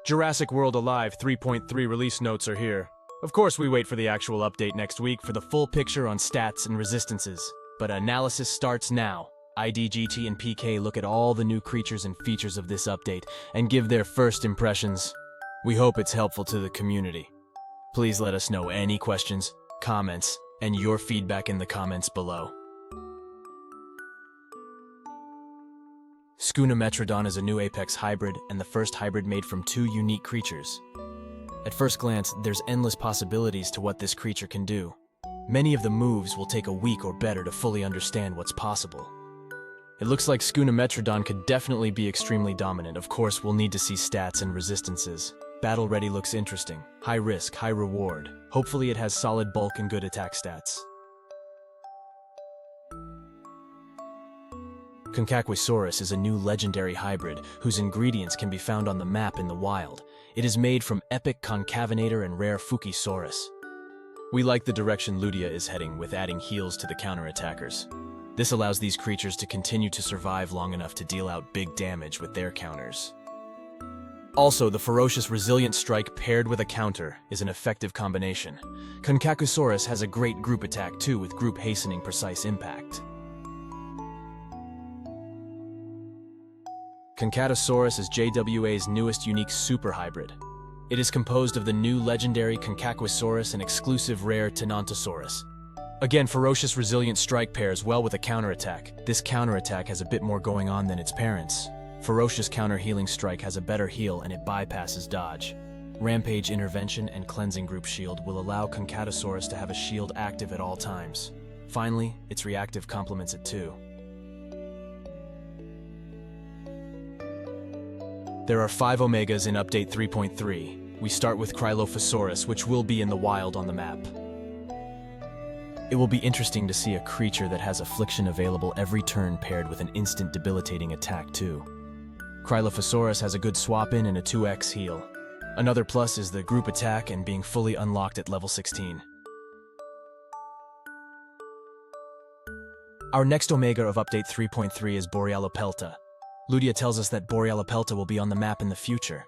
Jurassic World Alive 3.3 release notes are here. Of course, we wait for the actual update next week for the full picture on stats and resistances. But analysis starts now. IDGT and PK look at all the new creatures and features of this update and give their first impressions. We hope it's helpful to the community. Please let us know any questions, comments, and your feedback in the comments below. Skoonametrodon is a new apex hybrid and the first hybrid made from two unique creatures. At first glance, there's endless possibilities to what this creature can do. Many of the moves will take a week or better to fully understand what's possible. It looks like Skoonametrodon could definitely be extremely dominant. Of course, we'll need to see stats and resistances. Battle ready looks interesting. High risk, high reward. Hopefully it has solid bulk and good attack stats. Concakuisaurus is a new legendary hybrid whose ingredients can be found on the map in the wild. It is made from epic concavinator and rare Fukisaurus. We like the direction Ludia is heading with adding heals to the counterattackers. This allows these creatures to continue to survive long enough to deal out big damage with their counters. Also, the ferocious resilient strike paired with a counter is an effective combination. Concakuisaurus has a great group attack too with group hastening precise impact. Concatosaurus is JWA's newest unique super hybrid. It is composed of the new legendary Concakuisaurus and exclusive rare Tenontosaurus. Again, ferocious resilient strike pairs well with a counterattack. This counterattack has a bit more going on than its parents. Ferocious counter healing strike has a better heal and it bypasses dodge. Rampage intervention and cleansing group shield will allow Concatosaurus to have a shield active at all times. Finally, its reactive complements it too. There are 5 Omegas in Update 3.3. We start with Crylophosaurus, which will be in the wild on the map. It will be interesting to see a creature that has Affliction available every turn paired with an instant debilitating attack too. Crylophosaurus has a good swap-in and a 2x heal. Another plus is the group attack and being fully unlocked at level 16. Our next Omega of Update 3.3 is Borealopelta. Ludia tells us that Borealopelta will be on the map in the future.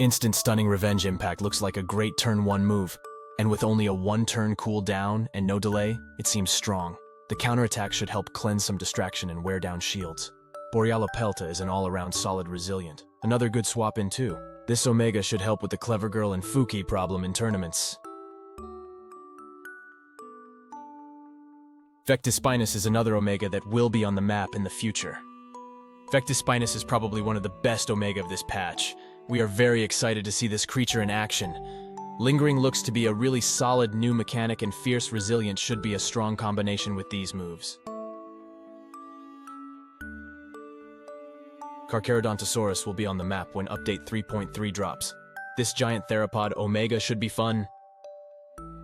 Instant stunning revenge impact looks like a great turn 1 move, and with only a 1-turn cooldown and no delay, it seems strong. The counterattack should help cleanse some distraction and wear down shields. Borealopelta is an all-around solid resilient. Another good swap in too. This Omega should help with the Clever Girl and Fuki problem in tournaments. Vectispinus is another Omega that will be on the map in the future. Vectispinus is probably one of the best Omega of this patch. We are very excited to see this creature in action. Lingering looks to be a really solid new mechanic and fierce resilience should be a strong combination with these moves. Carcharodontosaurus will be on the map when Update 3.3 drops. This giant theropod Omega should be fun.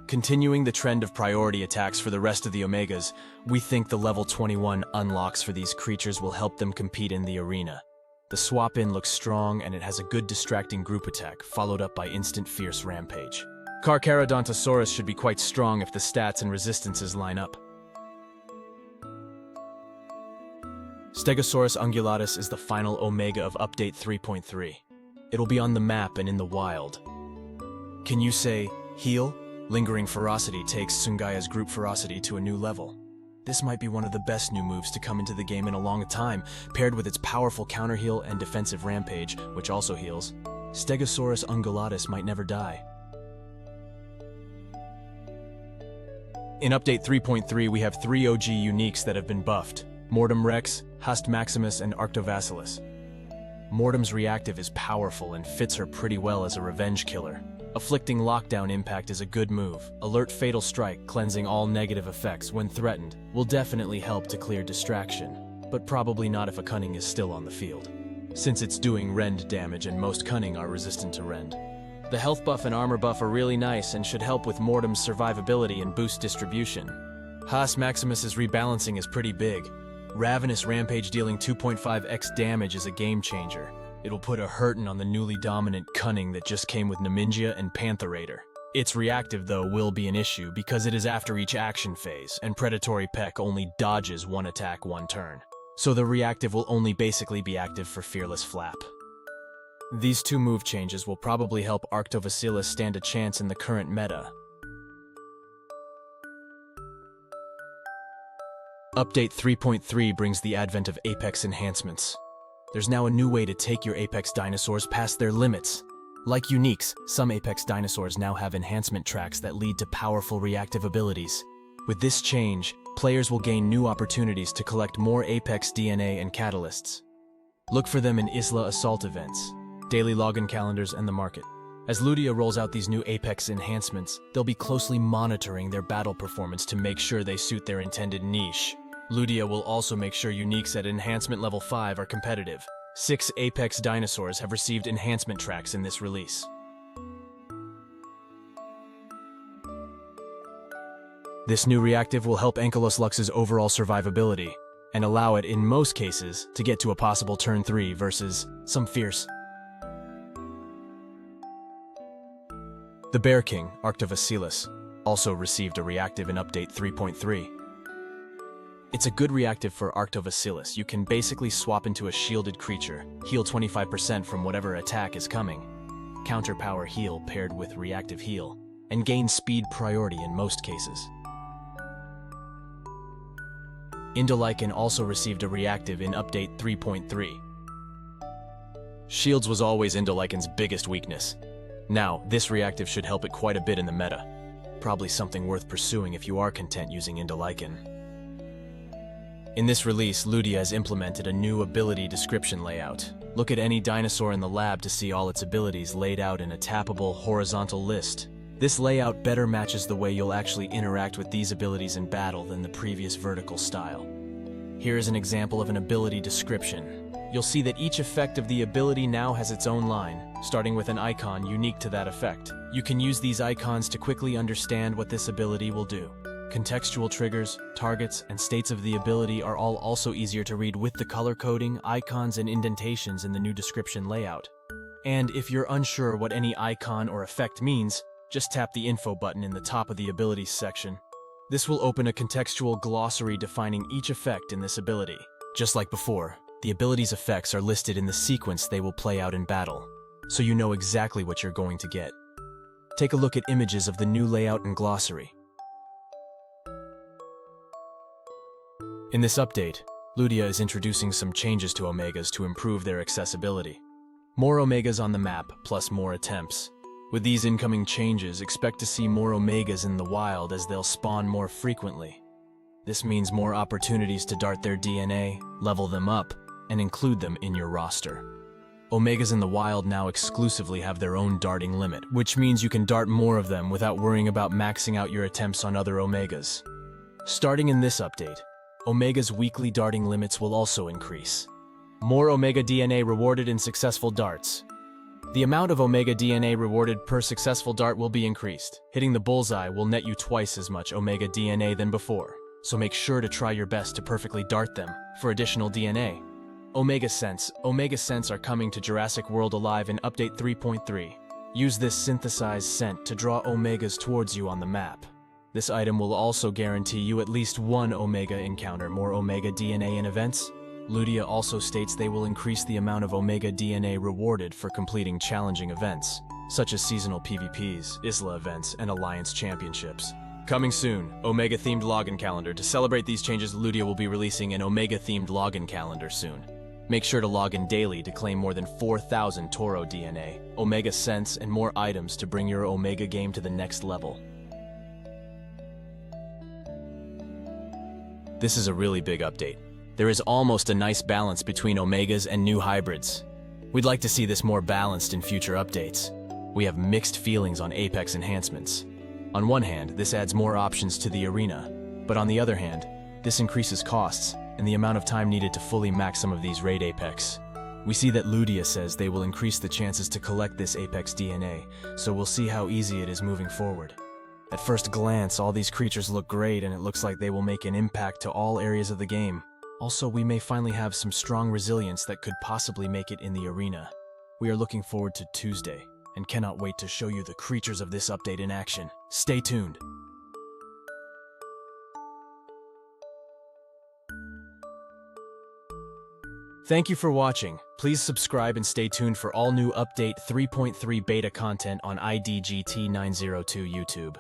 Continuing the trend of priority attacks for the rest of the Omegas, we think the level 21 unlocks for these creatures will help them compete in the arena. The swap-in looks strong and it has a good distracting group attack, followed up by instant fierce rampage. Carcharodontosaurus should be quite strong if the stats and resistances line up. Stegosaurus Ungulatus is the final Omega of Update 3.3. It'll be on the map and in the wild. Can you say, heal? Lingering Ferocity takes Tsungaya's group ferocity to a new level. This might be one of the best new moves to come into the game in a long time, paired with its powerful counter heal and defensive rampage, which also heals. Stegosaurus Ungulatus might never die. In Update 3.3, we have 3 OG uniques that have been buffed: Mortem Rex, Haast Maximus, and Arctovasilas. Mortem's reactive is powerful and fits her pretty well as a revenge killer. Afflicting Lockdown Impact is a good move. Alert Fatal Strike, cleansing all negative effects when threatened, will definitely help to clear distraction, but probably not if a Cunning is still on the field, since it's doing rend damage and most Cunning are resistant to rend. The health buff and armor buff are really nice and should help with Mortem's survivability and boost distribution. Haast Maximus's rebalancing is pretty big. Ravenous Rampage dealing 2.5x damage is a game changer. It'll put a hurtin' on the newly dominant Cunning that just came with Nemingia and Pantherator. Its reactive, though, will be an issue because it is after each action phase, and Predatory Peck only dodges one attack one turn. So the reactive will only basically be active for Fearless Flap. These two move changes will probably help Arctovasilas stand a chance in the current meta. Update 3.3 brings the advent of Apex Enhancements. There's now a new way to take your Apex dinosaurs past their limits. Like uniques, some Apex dinosaurs now have enhancement tracks that lead to powerful reactive abilities. With this change, players will gain new opportunities to collect more Apex DNA and catalysts. Look for them in Isla Assault events, daily login calendars, and the market. As Ludia rolls out these new Apex enhancements, they'll be closely monitoring their battle performance to make sure they suit their intended niche. Ludia will also make sure uniques at enhancement level 5 are competitive. 6 Apex dinosaurs have received enhancement tracks in this release. This new reactive will help Ankylos Lux's overall survivability, and allow it, in most cases, to get to a possible turn 3 versus some fierce. The Bear King, Arctovasilas, also received a reactive in Update 3.3. It's a good reactive for Arctovasilas. You can basically swap into a shielded creature, heal 25% from whatever attack is coming, counter power heal paired with reactive heal, and gain speed priority in most cases. Indolycan also received a reactive in Update 3.3. Shields was always Indolycan's biggest weakness. Now, this reactive should help it quite a bit in the meta. Probably something worth pursuing if you are content using Indolycan. In this release, Ludia has implemented a new ability description layout. Look at any dinosaur in the lab to see all its abilities laid out in a tappable horizontal list. This layout better matches the way you'll actually interact with these abilities in battle than the previous vertical style. Here is an example of an ability description. You'll see that each effect of the ability now has its own line, starting with an icon unique to that effect. You can use these icons to quickly understand what this ability will do. Contextual triggers, targets, and states of the ability are all also easier to read with the color coding, icons, and indentations in the new description layout. And if you're unsure what any icon or effect means, just tap the info button in the top of the abilities section. This will open a contextual glossary defining each effect in this ability. Just like before, the ability's effects are listed in the sequence they will play out in battle, so you know exactly what you're going to get. Take a look at images of the new layout and glossary. In this update, Ludia is introducing some changes to Omegas to improve their accessibility. More Omegas on the map, plus more attempts. With these incoming changes, expect to see more Omegas in the wild as they'll spawn more frequently. This means more opportunities to dart their DNA, level them up, and include them in your roster. Omegas in the wild now exclusively have their own darting limit, which means you can dart more of them without worrying about maxing out your attempts on other Omegas. Starting in this update, Omega's weekly darting limits will also increase. More Omega DNA rewarded in successful darts. The amount of Omega DNA rewarded per successful dart will be increased. Hitting the bullseye will net you twice as much Omega DNA than before, so make sure to try your best to perfectly dart them for additional DNA. Omega Scents are coming to Jurassic World Alive in Update 3.3. Use this synthesized scent to draw Omegas towards you on the map. This item will also guarantee you at least one Omega encounter. More Omega DNA in events. Ludia also states they will increase the amount of Omega DNA rewarded for completing challenging events, such as seasonal PvPs, Isla events, and Alliance championships. Coming soon, Omega-themed login calendar. To celebrate these changes, Ludia will be releasing an Omega-themed login calendar soon. Make sure to log in daily to claim more than 4,000 Toro DNA, Omega Scents, and more items to bring your Omega game to the next level. This is a really big update. There is almost a nice balance between Omegas and new hybrids. We'd like to see this more balanced in future updates. We have mixed feelings on Apex enhancements. On one hand, this adds more options to the arena, but on the other hand, this increases costs and the amount of time needed to fully max some of these raid Apex. We see that Ludia says they will increase the chances to collect this Apex DNA, so we'll see how easy it is moving forward. At first glance, all these creatures look great and it looks like they will make an impact to all areas of the game. Also, we may finally have some strong resilience that could possibly make it in the arena. We are looking forward to Tuesday and cannot wait to show you the creatures of this update in action. Stay tuned. Thank you for watching. Please subscribe and stay tuned for all new Update 3.3 beta content on IDGT 902 YouTube.